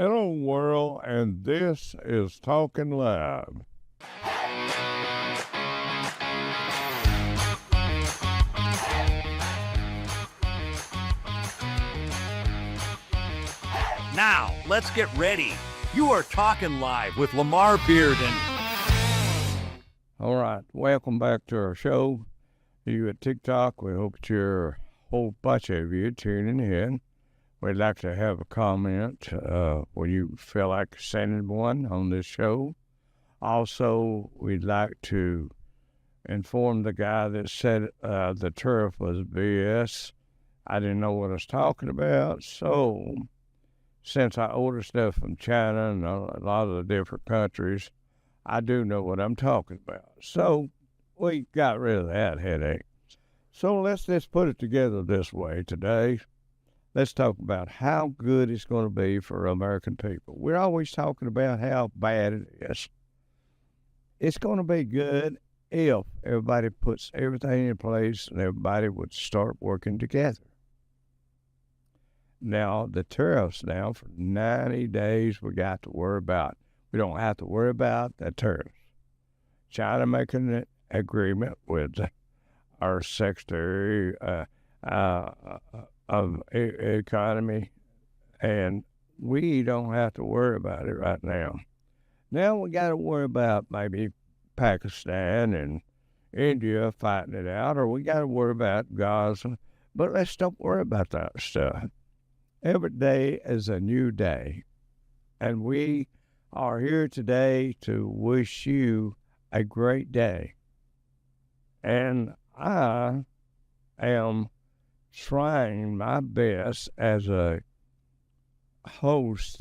Hello, world, and this is Talkin Live. Now, let's get ready. You are Talkin Live with Lamar Bearden. All right, welcome back to our show. You at TikTok, we hope you're a whole bunch of you tuning in. We'd like to have a comment where you feel like sending one on this show. Also, we'd like to inform the guy that said the tariff was BS. I didn't know what I was talking about. So, since I order stuff from China and a lot of the different countries, I do know what I'm talking about. So, we got rid of that headache. So, let's just put it together this way today. Let's talk about how good it's going to be for American people. We're always talking about how bad it is. It's going to be good if everybody puts everything in place and everybody would start working together. Now, the tariffs now for 90 days we got to worry about. We don't have to worry about the tariffs. China making an agreement with our Secretary of economy, and we don't have to worry about it right now. Now we got to worry about maybe Pakistan and India fighting it out, or we got to worry about Gaza, but let's don't worry about that stuff. Every day is a new day, and we are here today to wish you a great day. And I am trying my best as a host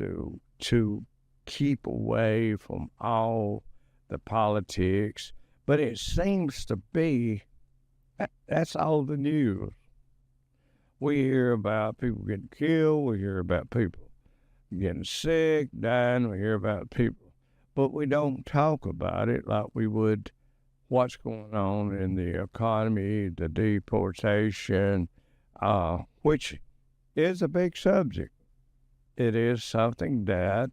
to keep away from all the politics, but it seems to be that's all the news. We hear about people getting killed, we hear about people getting sick, dying, we hear about people, but we don't talk about it like we would what's going on in the economy, the deportation, which is a big subject. It is something that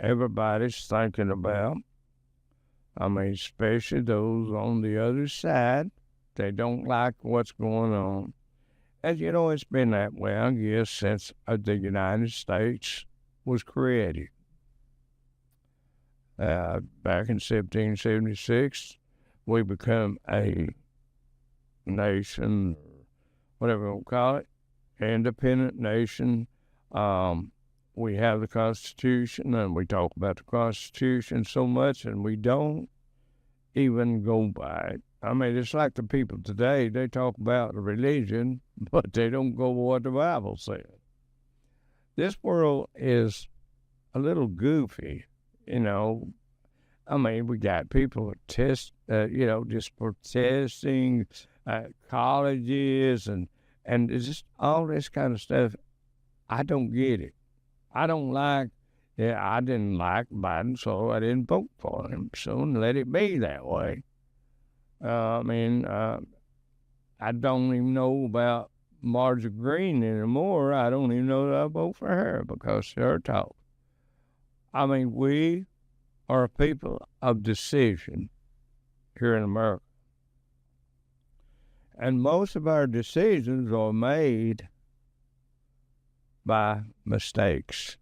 everybody's thinking about. I mean, especially those on the other side. They don't like what's going on. And, you know, it's been that way, I guess, since the United States was created. Back in 1776, we become a nation, whatever we'll call it, independent nation. We have the Constitution, and we talk about the Constitution so much, and we don't even go by it. I mean, it's like the people today, they talk about religion, but they don't go by what the Bible says. This world is a little goofy, you know. I mean, we got people just protesting colleges and it's just all this kind of stuff. I don't get it. I didn't like Biden, so I didn't vote for him. So let it be that way. I don't even know about Marjorie Greene anymore. I don't even know that I vote for her because of her talk. I mean, we are a people of decision here in America. And most of our decisions are made by mistakes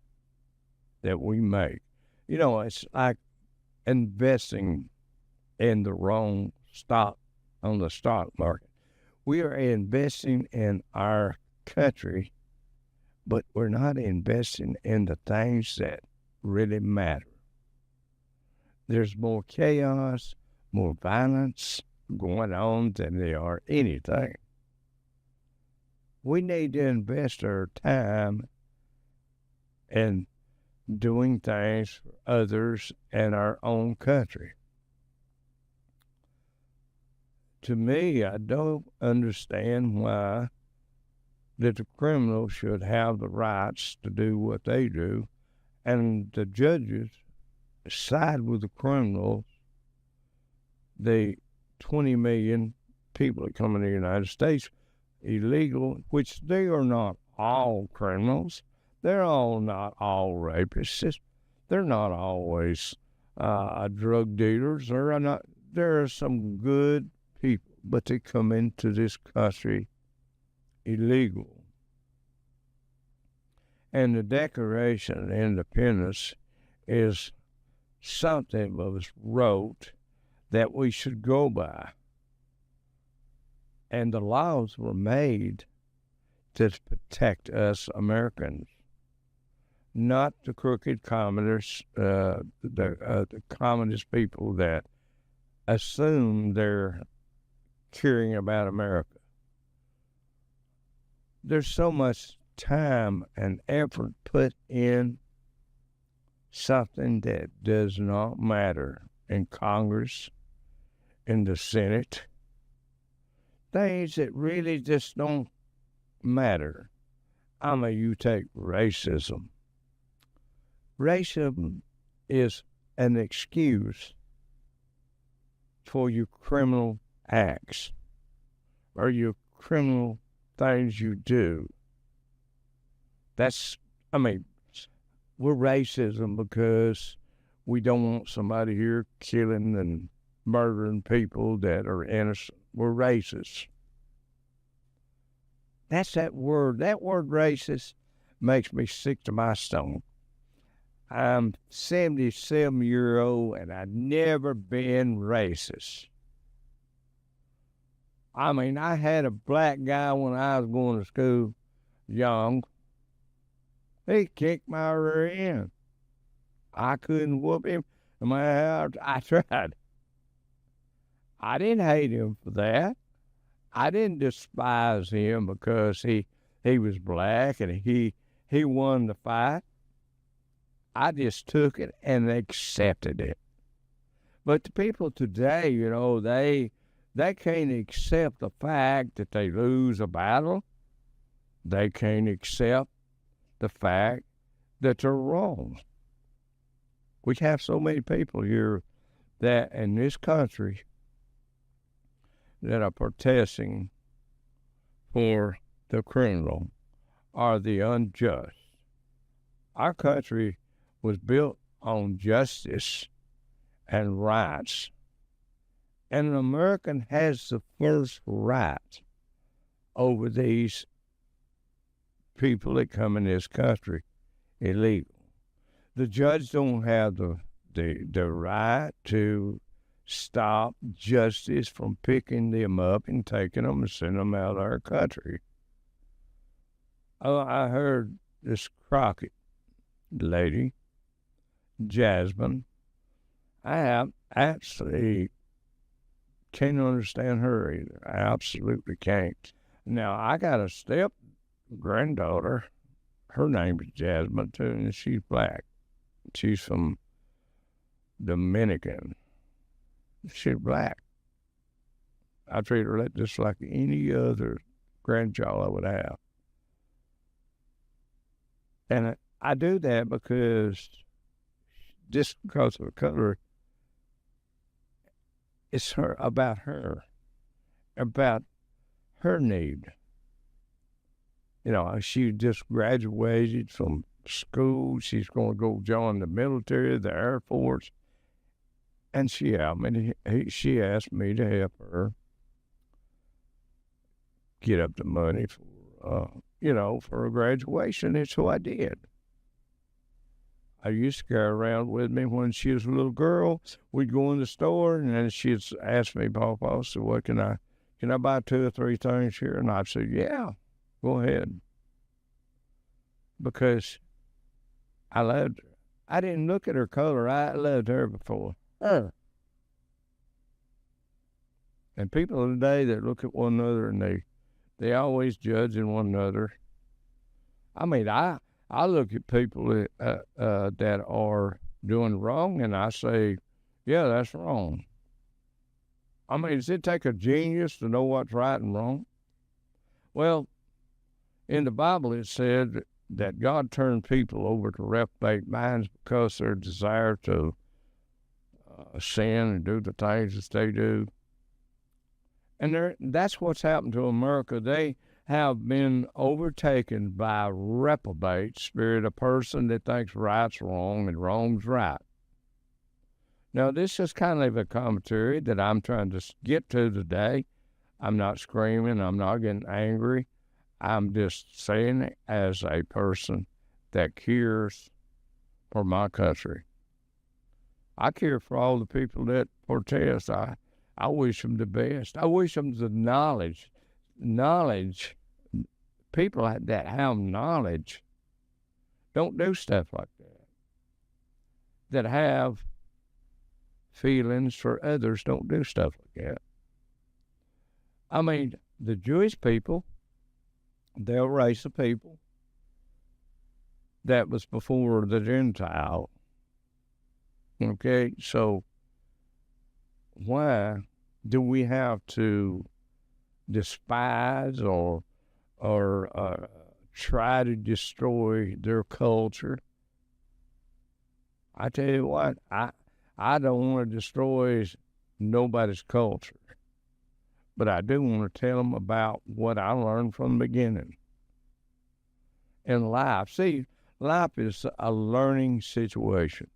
that we make. You know, it's like investing in the wrong stock on the stock market. We are investing in our country, but we're not investing in the things that really matter. There's more chaos, more violence going on than there are anything. We need to invest our time in doing things for others and our own country. To me, I don't understand why that the criminals should have the rights to do what they do, and the judges side with the criminals, the 20 million people that come in the United States illegal, which they are not all criminals. They're all not all rapists. They're not always drug dealers. There are some good people, but they come into this country illegal. And the Declaration of Independence is something that was wrote that we should go by. And the laws were made to protect us Americans, not the crooked communists, the communist people that assume they're caring about America. There's so much time and effort put in something that does not matter in Congress, in the Senate, things that really just don't matter. You take racism. Racism is an excuse for your criminal acts or your criminal things you do. We're racism because we don't want somebody here killing and murdering people that are innocent. We're racist. That's that word. That word racist makes me sick to my stomach. I'm 77-year-old and I've never been racist. I had a black guy when I was going to school, young. He kicked my rear end. I couldn't whoop him. I tried. I didn't hate him for that. I didn't despise him because he was black and he won the fight. I just took it and accepted it. But the people today, they can't accept the fact that they lose a battle. They can't accept the fact that they're wrong. We have so many people here that in this country that are protesting for the criminal or the unjust. Our country was built on justice and rights. And an American has the first right over these people that come in this country illegal. The judge don't have the right to stop justice from picking them up and taking them and sending them out of our country. Oh, I heard this Crockett lady, Jasmine. I absolutely can't understand her either. I absolutely can't. Now, I got a step granddaughter. Her name is Jasmine, too, and she's black. She's from Dominican. She's black. I treat her just like any other grandchild I would have. And I do that because of her color, it's about her need. She just graduated from school. She's going to go join the military, the Air Force. And she asked me to help her get up the money for her graduation. And so I did. I used to carry around with me when she was a little girl. We'd go in the store and then she'd ask me, Papa, so what can I buy 2 or 3 things here? And I'd say, yeah, go ahead. Because I loved her. I didn't look at her color. I loved her before. And people today that look at one another and they always judging one another. I look at people that are doing wrong and I say, yeah, that's wrong. Does it take a genius to know what's right and wrong? Well, in the Bible it said that God turned people over to reprobate minds because their desire to sin and do the things that they do. And that's what's happened to America. They have been overtaken by a reprobate spirit, a person that thinks right's wrong and wrong's right. Now, this is kind of a commentary that I'm trying to get to today. I'm not screaming. I'm not getting angry. I'm just saying it as a person that cares for my country. I care for all the people that protest. I wish them the best. I wish them the knowledge. People that have knowledge don't do stuff like that. That have feelings for others don't do stuff like that. I mean, the Jewish people, they're a race of people that was before the Gentile. Okay, so why do we have to despise or try to destroy their culture? I tell you what, I don't want to destroy nobody's culture, but I do want to tell them about what I learned from the beginning in life. See, life is a learning situation.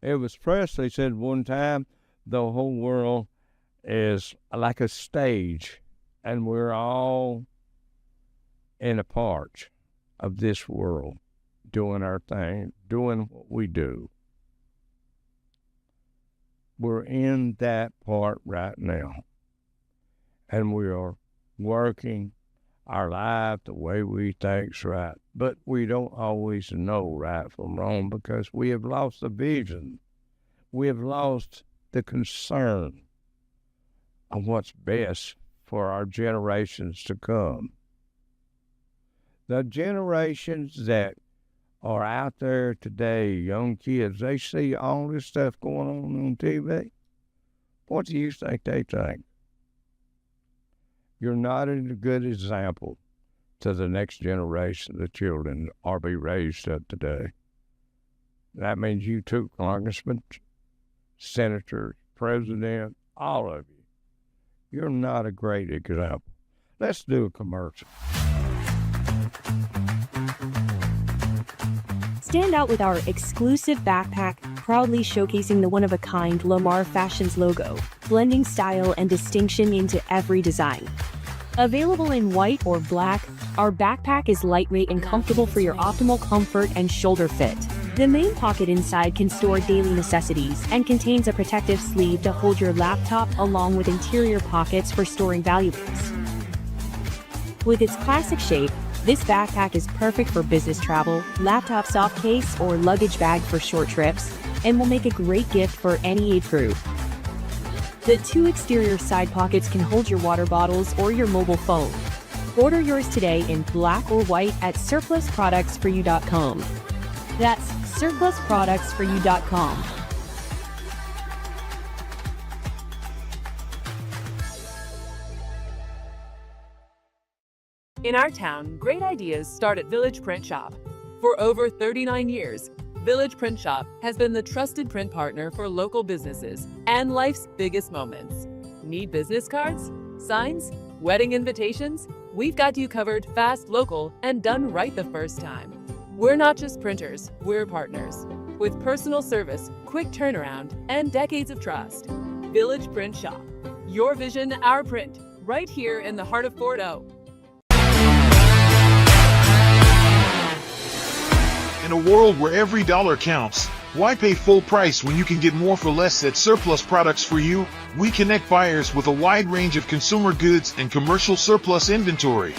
Elvis Presley said one time, the whole world is like a stage, and we're all in a part of this world, doing our thing, doing what we do. We're in that part right now, and we are working our life the way we think's right. But we don't always know right from wrong because we have lost the vision. We have lost the concern of what's best for our generations to come. The generations that are out there today, young kids, they see all this stuff going on TV. What do you think they think? You're not a good example to the next generation of children are be raised up today. That means you too, congressmen, senators, president, all of you. You're not a great example. Let's do a commercial. Stand out with our exclusive backpack, proudly showcasing the one-of-a-kind Lamar Fashions logo, blending style and distinction into every design. Available in white or black, our backpack is lightweight and comfortable for your optimal comfort and shoulder fit. The main pocket inside can store daily necessities and contains a protective sleeve to hold your laptop along with interior pockets for storing valuables. With its classic shape, this backpack is perfect for business travel, laptop soft case, or luggage bag for short trips, and will make a great gift for any age group. The two exterior side pockets can hold your water bottles or your mobile phone. Order yours today in black or white at surplusproductsforyou.com. That's surplusproductsforyou.com. In our town, great ideas start at Village Print Shop. For over 39 years, Village Print Shop has been the trusted print partner for local businesses and life's biggest moments. Need business cards, signs, wedding invitations? We've got you covered fast, local, and done right the first time. We're not just printers, we're partners. With personal service, quick turnaround, and decades of trust. Village Print Shop. Your vision, our print. Right here in the heart of Fort O. In a world where every dollar counts, why pay full price when you can get more for less at Surplus Products for You? We connect buyers with a wide range of consumer goods and commercial surplus inventory.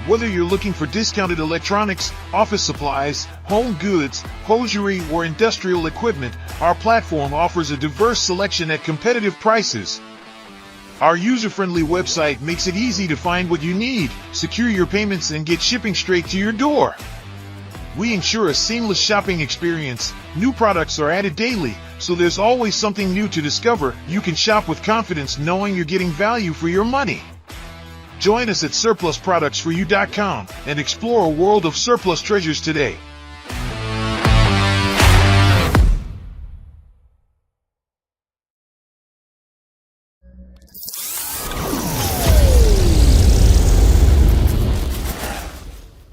Whether you're looking for discounted electronics, office supplies, home goods, hosiery, or industrial equipment, our platform offers a diverse selection at competitive prices. Our user-friendly website makes it easy to find what you need, secure your payments, and get shipping straight to your door. We ensure a seamless shopping experience. New products are added daily, so there's always something new to discover. You can shop with confidence knowing you're getting value for your money. Join us at surplusproductsforyou.com and explore a world of surplus treasures today.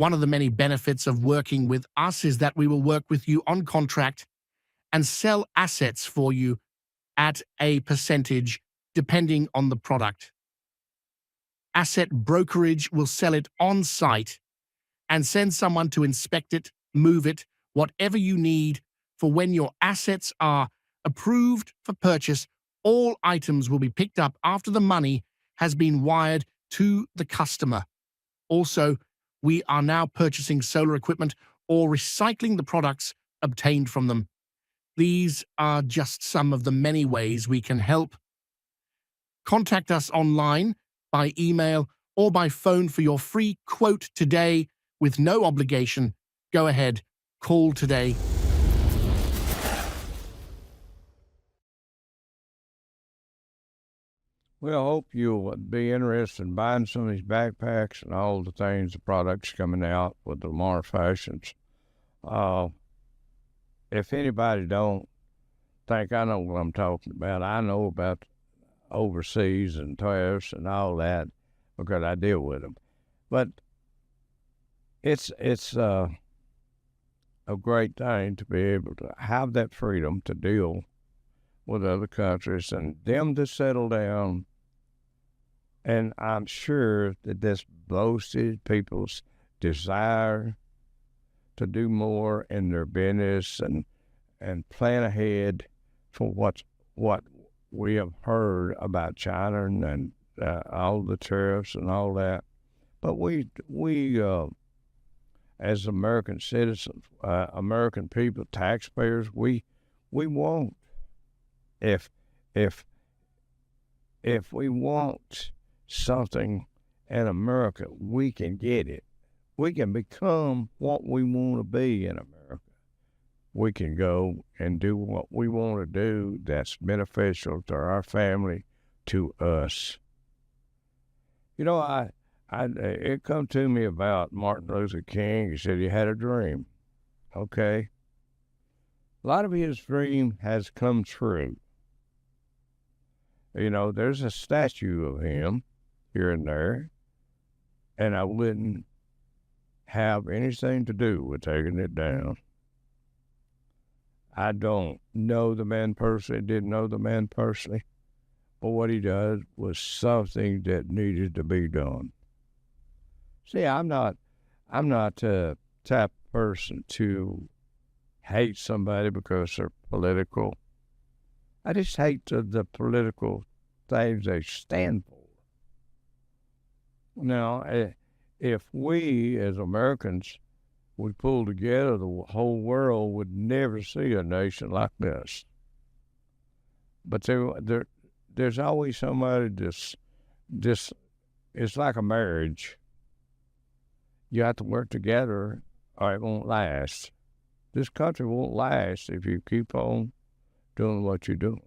One of the many benefits of working with us is that we will work with you on contract and sell assets for you at a percentage depending on the product. Asset brokerage will sell it on site and send someone to inspect it, move it, whatever you need for when your assets are approved for purchase. All items will be picked up after the money has been wired to the customer. Also, we are now purchasing solar equipment or recycling the products obtained from them. These are just some of the many ways we can help. Contact us online, by email, or by phone for your free quote today with no obligation. Go ahead, call today. Well, I hope you'll be interested in buying some of these backpacks and all the things, the products coming out with the Lamar Fashions. If anybody don't think I know what I'm talking about, I know about overseas and tariffs and all that because I deal with them. But it's a great thing to be able to have that freedom to deal with other countries and them to settle down. And I'm sure that this boasted people's desire to do more in their business and plan ahead for what we have heard about China and all the tariffs and all that. But we as American citizens, American people, taxpayers, we won't. If we want something in America, we can get it. We can become what we want to be in America. We can go and do what we want to do that's beneficial to our family, to us. You know, it come to me about Martin Luther King. He said he had a dream. Okay. A lot of his dream has come true. You know, there's a statue of him here and there, and I wouldn't have anything to do with taking it down. I don't know the man personally, didn't know the man personally, but what he does was something that needed to be done. See, I'm not the type of person to hate somebody because they're political. I just hate the political things they stand for. Now, if we as Americans would pull together, the whole world would never see a nation like this. But there's always somebody it's like a marriage. You have to work together or it won't last. This country won't last if you keep on doing what you're doing.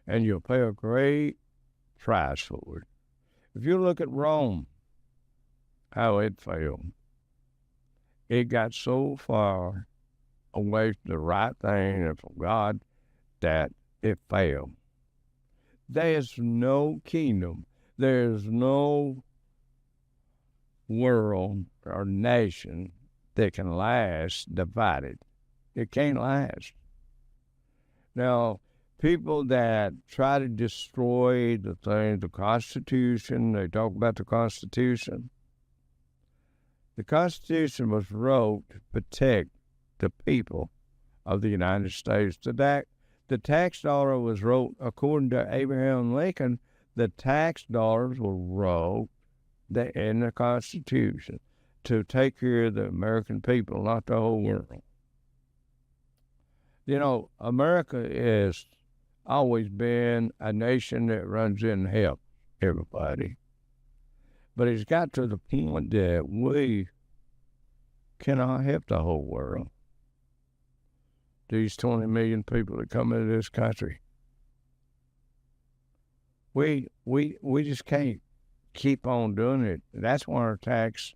And you'll pay a great price for it. If you look at Rome, how it failed. It got so far away from the right thing and from God that it failed. There's no kingdom. There's no world or nation that can last divided. It can't last. Now, people that try to destroy the Constitution, they talk about the Constitution. The Constitution was wrote to protect the people of the United States. The tax dollar was wrote, according to Abraham Lincoln, the tax dollars were wrote in the Constitution to take care of the American people, not the whole world. You know, America has always been a nation that runs in and helps everybody. But it's got to the point that we cannot help the whole world. These 20 million people that come into this country. We just can't keep on doing it. That's why our tax,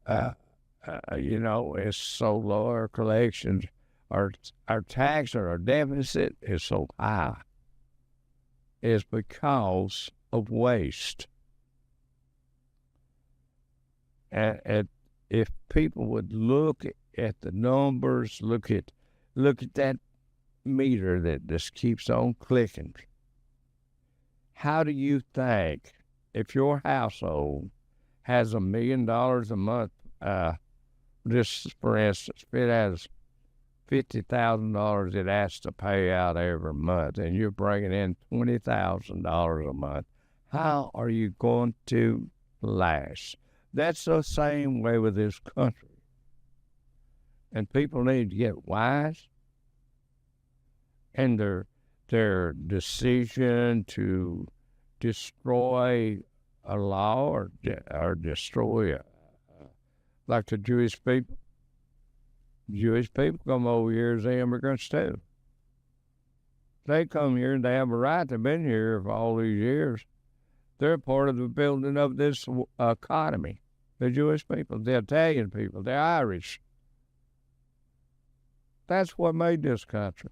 is so low. Our collections, our tax or our deficit is so high. It's because of waste. And if people would look at the numbers, look at that meter that just keeps on clicking. How do you think, if your household has $1 million a month, just for instance, if it has $50,000 it has to pay out every month, and you're bringing in $20,000 a month, how are you going to last? That's the same way with this country. And people need to get wise, and their decision to destroy a law or destroy like the Jewish people. Jewish people come over here as immigrants too. They come here and they have a right. They've been here for all these years. They're part of the building of this economy. The Jewish people, the Italian people, the Irish. That's what made this country.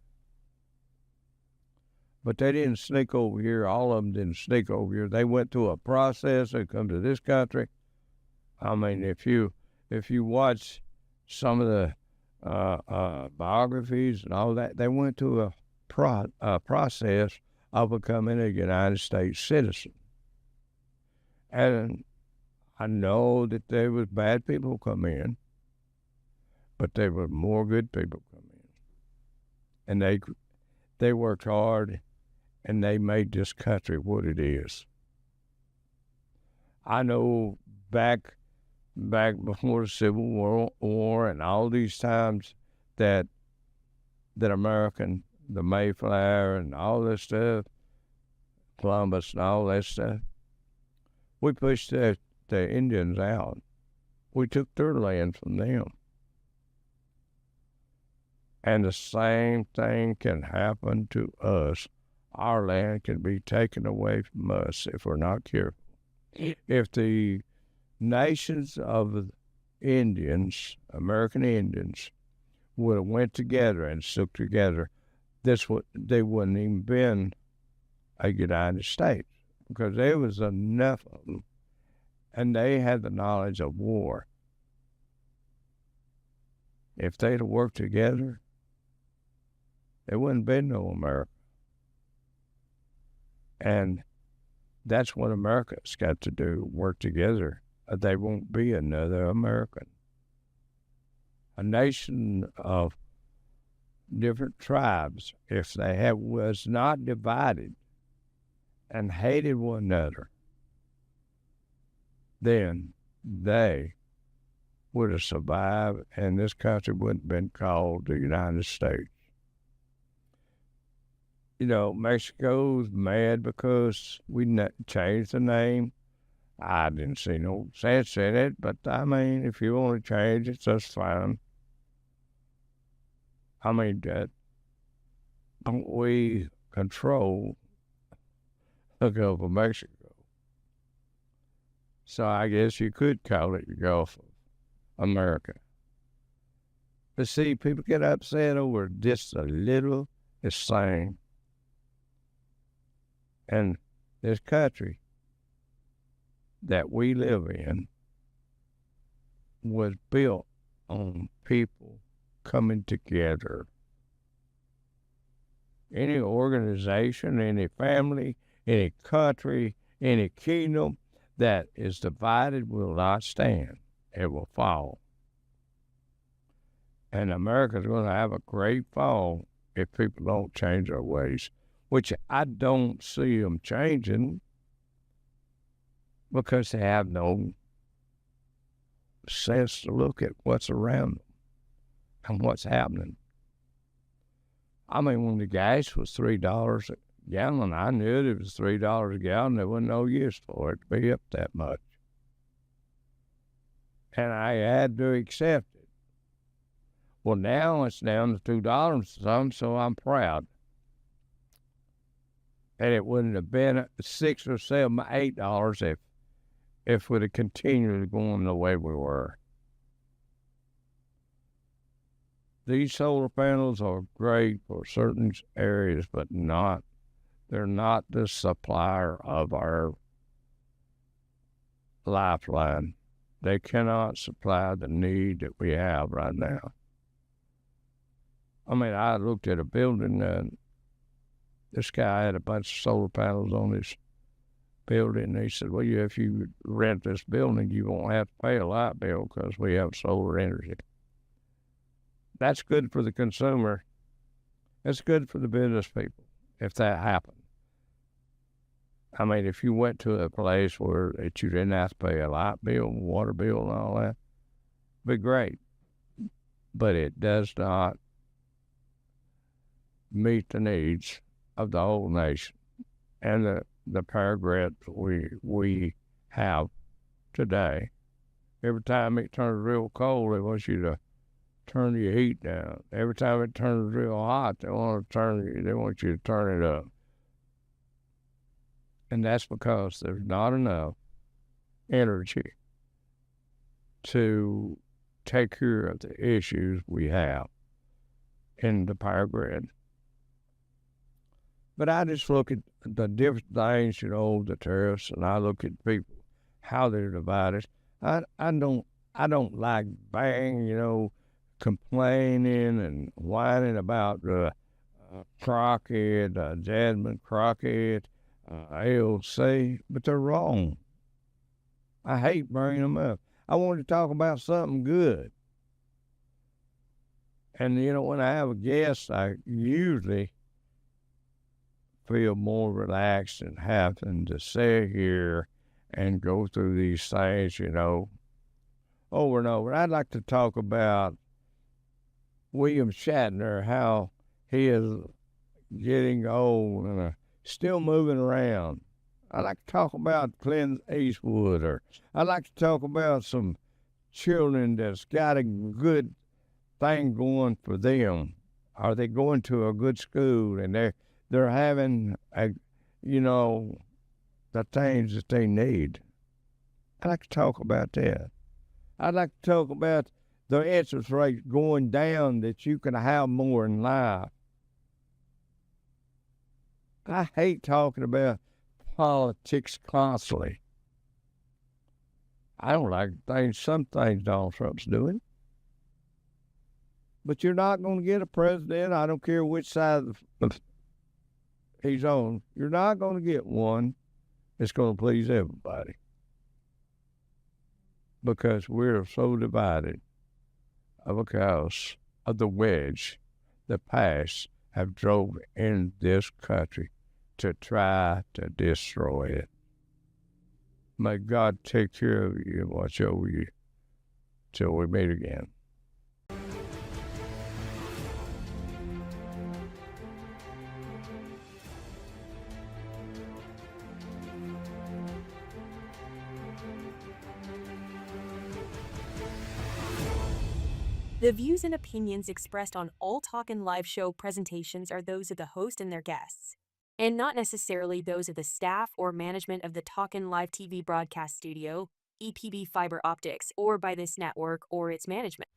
But they didn't sneak over here. All of them didn't sneak over here. They went through a process. They come to this country. I mean, if you watch some of the biographies and all that, they went through a process of becoming a United States citizen. And I know that there was bad people come in, but there were more good people come in. And they worked hard, and they made this country what it is. I know back before the Civil War and all these times that American, the Mayflower and all this stuff, Columbus and all that stuff, we pushed the Indians out. We took their land from them. And the same thing can happen to us. Our land can be taken away from us if we're not careful. If the nations of Indians, American Indians, would have went together and stuck together, they wouldn't even been a United States, because there was enough of them, and they had the knowledge of war. If they'd have worked together, there wouldn't be no America. And that's what America's got to do, work together. They won't be another American. A nation of different tribes, if they was not divided and hated one another, then they would have survived, and this country wouldn't have been called the United States. You know, Mexico's mad because we changed the name. I didn't see no sense in it, but I mean, if you want to change it, that's fine. I mean, don't we control the Gulf of Mexico? So I guess you could call it the Gulf of America. But see, people get upset over just a little thing. And this country that we live in was built on people coming together. Any organization, any family, any country, any kingdom that is divided will not stand. It will fall. And America's going to have a great fall if people don't change their ways, which I don't see them changing because they have no sense to look at what's around them and what's happening. I mean, when the gas was $3 a gallon, I knew it was $3 a gallon. There wasn't no use for it to be up that much. And I had to accept it. Well, now it's down to $2 and some, so I'm proud. And it wouldn't have been $6 or $7, $8 if we'd have continued going the way we were. These solar panels are great for certain areas, but they're not the supplier of our lifeline. They cannot supply the need that we have right now. I mean, I looked at a building, and this guy had a bunch of solar panels on his building. And he said, well, if you rent this building, you won't have to pay a light bill because we have solar energy. That's good for the consumer. It's good for the business people if that happened. I mean, if you went to a place where you didn't have to pay a light bill, water bill, and all that, it'd be great. But it does not meet the needs of the whole nation and the paragraph we have today. Every time it turns real cold, they want you to turn your heat down. Every time it turns real hot, they want you to turn it up. And that's because there's not enough energy to take care of the issues we have in the power grid. But I just look at the different things, the tariffs, and I look at people, how they're divided. I don't like complaining and whining about Crockett, Jasmine Crockett, AOC, but they're wrong. I hate bringing them up. I want to talk about something good. And, when I have a guest, I usually feel more relaxed and having to sit here and go through these things, over and over. I'd like to talk about William Shatner, how he is getting old and still moving around. I'd like to talk about Clint Eastwood, or I'd like to talk about some children that's got a good thing going for them. Are they going to a good school and they're having the things that they need? I'd like to talk about that. I'd like to talk about the interest rate going down, that you can have more in life. I hate talking about politics constantly. I don't like some things Donald Trump's doing. But you're not going to get a president, I don't care which side he's on, you're not going to get one that's going to please everybody. Because we're so divided because of the wedge the past have drove in this country to try to destroy it. May God take care of you and watch over you till we meet again. The views and opinions expressed on all Talkin Live Show presentations are those of the host and their guests, and not necessarily those of the staff or management of the Talkin Live TV broadcast studio, EPB Fiber Optics, or by this network or its management.